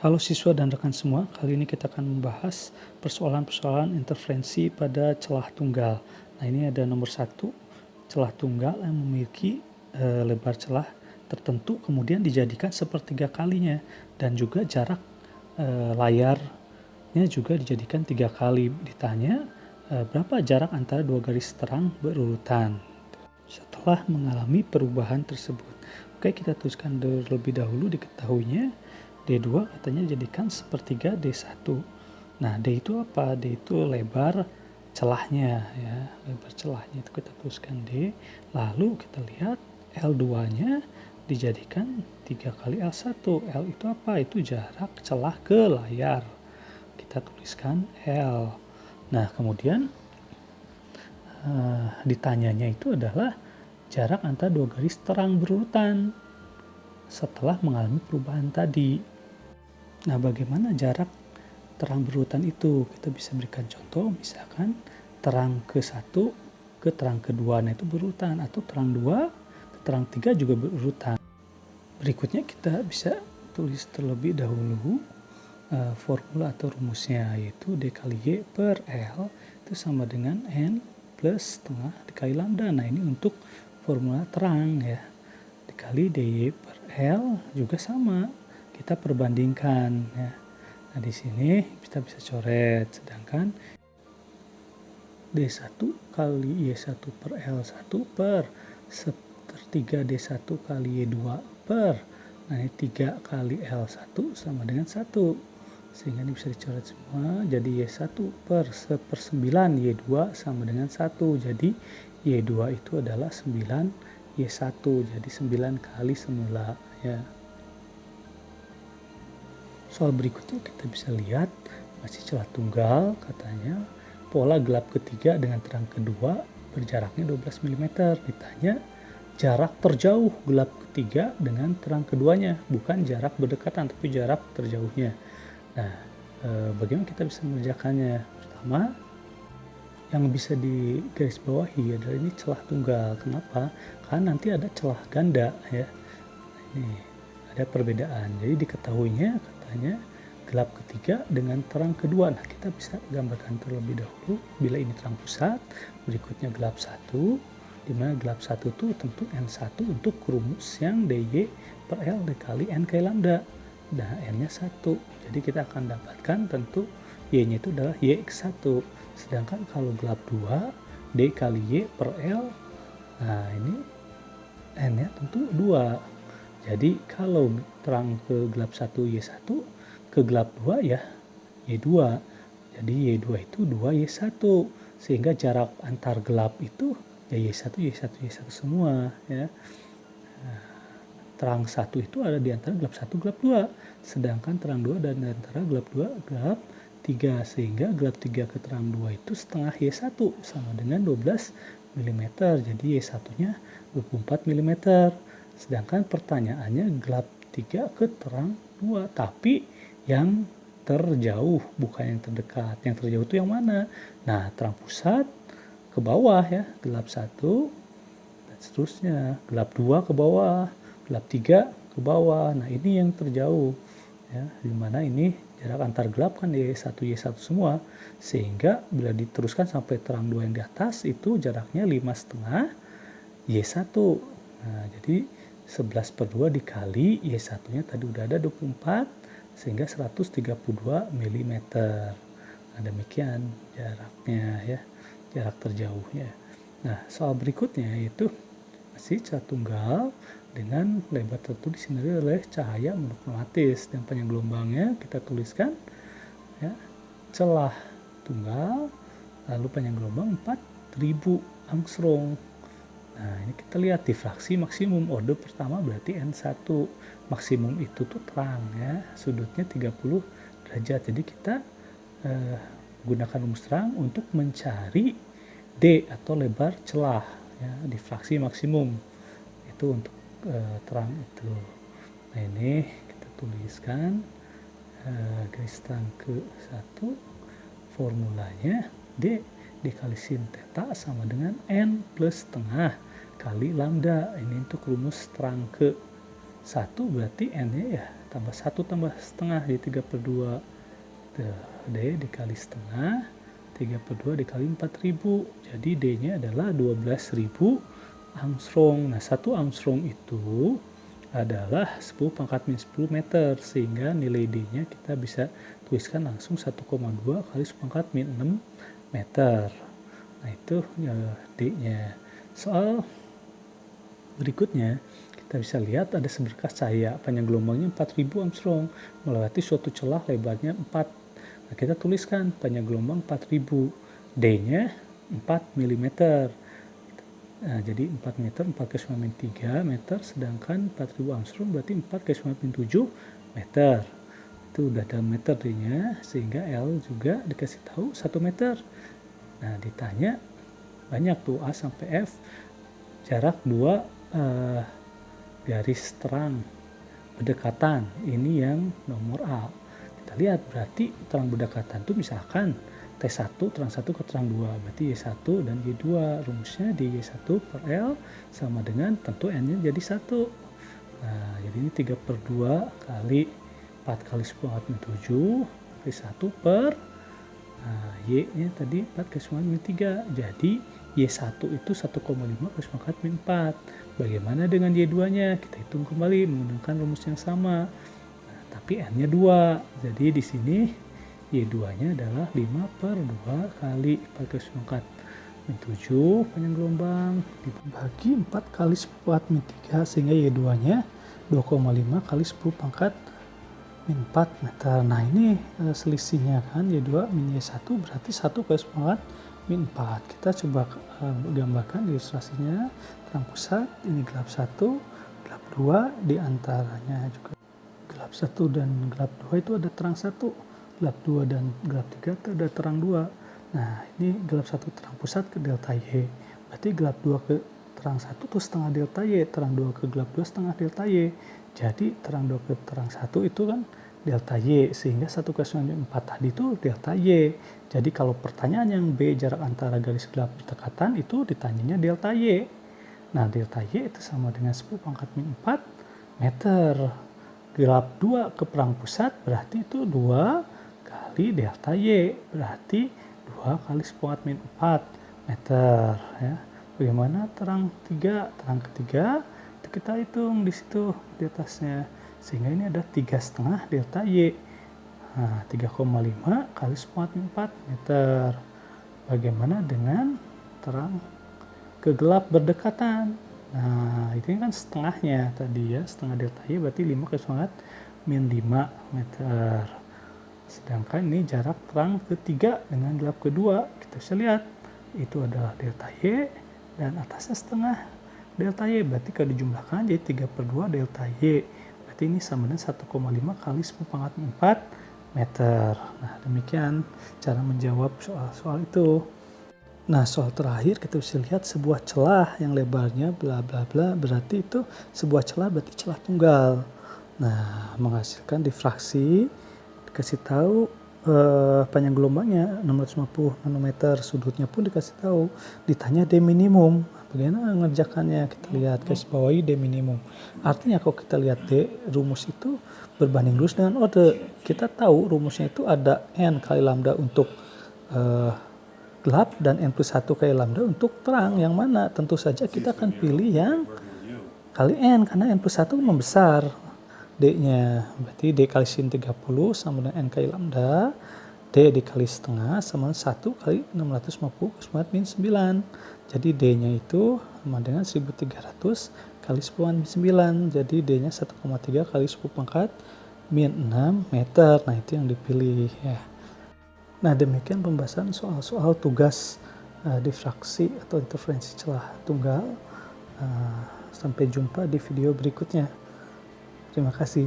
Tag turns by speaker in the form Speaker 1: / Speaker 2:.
Speaker 1: Halo siswa dan rekan semua, kali ini kita akan membahas persoalan-persoalan interferensi pada celah tunggal. Nah, ini ada nomor 1, celah tunggal yang memiliki lebar celah tertentu kemudian dijadikan sepertiga kalinya, dan juga jarak layarnya juga dijadikan 3 kali. Ditanya berapa jarak antara dua garis terang berurutan setelah mengalami perubahan tersebut. Oke, kita tuliskan terlebih dahulu diketahuinya D2 katanya jadikan sepertiga D1. Nah, D itu apa? D itu lebar celahnya ya, lebar celahnya itu kita tuliskan D. Lalu kita lihat L2-nya dijadikan 3 kali L1. L itu apa? Itu jarak celah ke layar. Kita tuliskan L. Nah, kemudian ditanyanya itu adalah jarak antara dua garis terang berurutan setelah mengalami perubahan tadi. Nah, bagaimana jarak terang berurutan itu? Kita bisa berikan contoh, misalkan terang ke-1 ke terang kedua, nah itu berurutan, atau terang 2 ke terang 3 juga berurutan. Berikutnya kita bisa tulis terlebih dahulu formula atau rumusnya, yaitu D kali Y per L itu sama dengan N plus setengah dikali lambda. Nah, ini untuk formula terang ya. Dikali DY per L juga sama. Kita perbandingkan ya. Nah, di sini kita bisa coret, sedangkan D1 kali Y1 per L1 per sepertiga D1 kali Y2 per, nah ini 3 kali L1 sama dengan 1. Sehingga ini bisa dicoret semua, jadi Y1 per 1/9 Y2 sama dengan 1. Jadi Y2 itu adalah 9 Y1, jadi 9 kali semula ya. Soal berikutnya kita bisa lihat masih celah tunggal, katanya pola gelap ketiga dengan terang kedua berjaraknya 12 mm. Ditanya jarak terjauh gelap ketiga dengan terang keduanya, bukan jarak berdekatan tapi jarak terjauhnya. Nah, bagaimana kita bisa mengerjakannya? Pertama, yang bisa digarisbawahi adalah ini celah tunggal. Kenapa? Karena nanti ada celah ganda ya. Ini ada perbedaan. Jadi diketahuinya katanya gelap ketiga dengan terang kedua. Nah, kita bisa gambarkan terlebih dahulu bila ini terang pusat, berikutnya gelap 1, di mana gelap 1 itu tentu N1 untuk rumus yang DY per L dikali N kali lambda. Nah, N-nya 1. Jadi kita akan dapatkan tentu Y-nya itu adalah YX1. Sedangkan kalau gelap 2, D kali Y per L, nah ini N-nya tentu 2. Jadi kalau terang ke gelap 1 Y1, ke gelap 2 ya Y2. Jadi Y2 itu 2 Y1. Sehingga jarak antar gelap itu ya Y1, Y1, Y1 semua ya. Nah, terang 1 itu ada di antara gelap 1, gelap 2. Sedangkan terang 2 dan antara gelap 2, gelap 3. Sehingga gelap 3 ke terang 2 itu setengah Y1 sama dengan 12 mm. Jadi Y1-nya 24 mm. Sedangkan pertanyaannya gelap 3 ke terang 2. Tapi yang terjauh bukan yang terdekat. Yang terjauh itu yang mana? Nah, terang pusat ke bawah ya, gelap 1 dan seterusnya. Gelap 2 ke bawah, gelap 3 ke bawah. Nah, ini yang terjauh ya, dimana ini jarak antar gelap kan Y1 Y1 semua, sehingga bila diteruskan sampai terang 2 yang di atas itu jaraknya 5,5 Y1. Nah, jadi 11/2 dikali Y1 nya tadi udah ada 24, sehingga 132 mm. Nah, demikian jaraknya ya, jarak terjauhnya. Nah, soal berikutnya yaitu masih celah tunggal dengan lebar tertentu disinari oleh cahaya monokromatis, dan panjang gelombangnya kita tuliskan ya, celah tunggal lalu panjang gelombang 4000 angstrom. Nah, ini kita lihat difraksi maksimum orde pertama berarti N1. Maksimum itu tuh terang ya, sudutnya 30 derajat. Jadi kita gunakan rumus terang untuk mencari D atau lebar celah ya, difraksi maksimum. Itu untuk terang itu. Nah, ini kita tuliskan garis terang ke-1, formulanya D dikali sin theta sama dengan N plus setengah kali lambda. Ini untuk rumus terang ke 1 berarti N-nya ya tambah 1 tambah setengah jadi 3/2. D dikali setengah, 3/2 dikali 4.000. Jadi D-nya adalah 12.000 Armstrong. Nah, 1 Armstrong itu adalah 10 pangkat min 10 meter, sehingga nilai D-nya kita bisa tuliskan langsung 1,2 kali 10 pangkat min 6 meter. Nah, itu D-nya. Soal berikutnya, kita bisa lihat ada seberkas cahaya, panjang gelombangnya 4.000 Armstrong, melewati suatu celah lebarnya 4. Nah, kita tuliskan panjang gelombang 4.000, D-nya 4 mm. Nah, jadi 4 meter, 4 kali 9 min 3 meter, sedangkan 4.000 Armstrong berarti 4 kali 9 min 7 meter. Itu udah dalam meter D-nya, sehingga L juga dikasih tahu 1 meter. Nah, ditanya banyak tuh A sampai F, jarak 2 garis terang berdekatan, ini yang nomor A. Kita lihat berarti terang berdekatan itu misalkan T1 terang 1 ke terang 2, berarti Y1 dan Y2. Rumusnya di Y1 per L sama dengan tentu N-nya jadi 1. Nah, jadi ini 3/2 kali 4 kali 10 pangkat min 7 kali 1 per Y-nya tadi 4 kali 9 min 3. Jadi Y1 itu 1,5 kali 10 pangkat min 4. Bagaimana dengan Y2-nya? Kita hitung kembali menggunakan rumus yang sama. Nah, tapi N-nya 2. Jadi di sini Y2-nya adalah 5/2 kali 4 kali 10 pangkat min 7 panjang gelombang dibagi 4 kali 10 pangkat min 3, sehingga Y2-nya 2,5 kali 10 pangkat min 4 meter. Nah, ini selisihnya kan Y2 min Y1 berarti 1 kali 10 pangkat min 4. Kita coba gambarkan ilustrasinya. Terang pusat, ini gelap 1, gelap 2, diantaranya juga gelap 1 dan gelap 2 itu ada terang 1, gelap 2 dan gelap 3 itu ada terang 2. Nah, ini gelap 1 terang pusat ke delta Y, berarti gelap 2 ke terang 1 itu setengah delta Y, terang 2 ke gelap 2 setengah delta Y. Jadi terang 2 ke terang 1 itu kan delta Y, sehingga 1 kali 9 min 4 tadi itu delta Y. Jadi kalau pertanyaan yang B, jarak antara garis gelap berdekatan, itu ditanyanya delta Y. Nah, delta Y itu sama dengan 10 pangkat min 4 meter. Gelap 2 ke perang pusat berarti itu 2 kali delta Y, berarti 2 kali 10 pangkat min 4 meter. Ya. Bagaimana terang 3? Terang ketiga itu kita hitung di situ di atasnya, sehingga ini ada 3,5 delta Y. Nah, 3,5 kali 10 pangkat min 4 meter. Bagaimana dengan terang kegelap berdekatan? Nah, itu kan setengahnya tadi ya, setengah delta Y berarti 5 kali 10 pangkat min 5 meter. Sedangkan ini jarak terang ketiga dengan gelap kedua. Kita bisa lihat itu adalah delta Y dan atasnya setengah delta Y, berarti kalau dijumlahkan jadi 3/2 delta Y. Berarti ini sama dengan 1,5 kali 10 pangkat min 4 meter. Nah, demikian cara menjawab soal-soal itu. Nah, soal terakhir kita bisa lihat sebuah celah yang lebarnya bla bla bla, berarti itu sebuah celah berarti celah tunggal. Nah, menghasilkan difraksi, dikasih tahu panjang gelombangnya 650 nanometer, sudutnya pun dikasih tahu, ditanya D minimum. Bagaimana mengerjakannya? Kita lihat garis bawahi D minimum. Artinya kalau kita lihat D, rumus itu berbanding lurus dengan ode. Kita tahu rumusnya itu ada N kali lambda untuk gelap dan N plus 1 kali lambda untuk terang. Yang mana? Tentu saja kita akan pilih yang kali N, karena N plus 1 membesar D-nya. Berarti D kali sin 30 sama dengan N kali lambda. D dikali setengah sama 1 kali 650 min 9. Jadi D-nya itu sama dengan 1300 kali 10 min 9. Jadi D-nya 1,3 kali 10 pangkat min 6 meter. Nah, itu yang dipilih ya. Nah, demikian pembahasan soal-soal tugas difraksi atau interferensi celah tunggal. Sampai jumpa di video berikutnya. Terima kasih.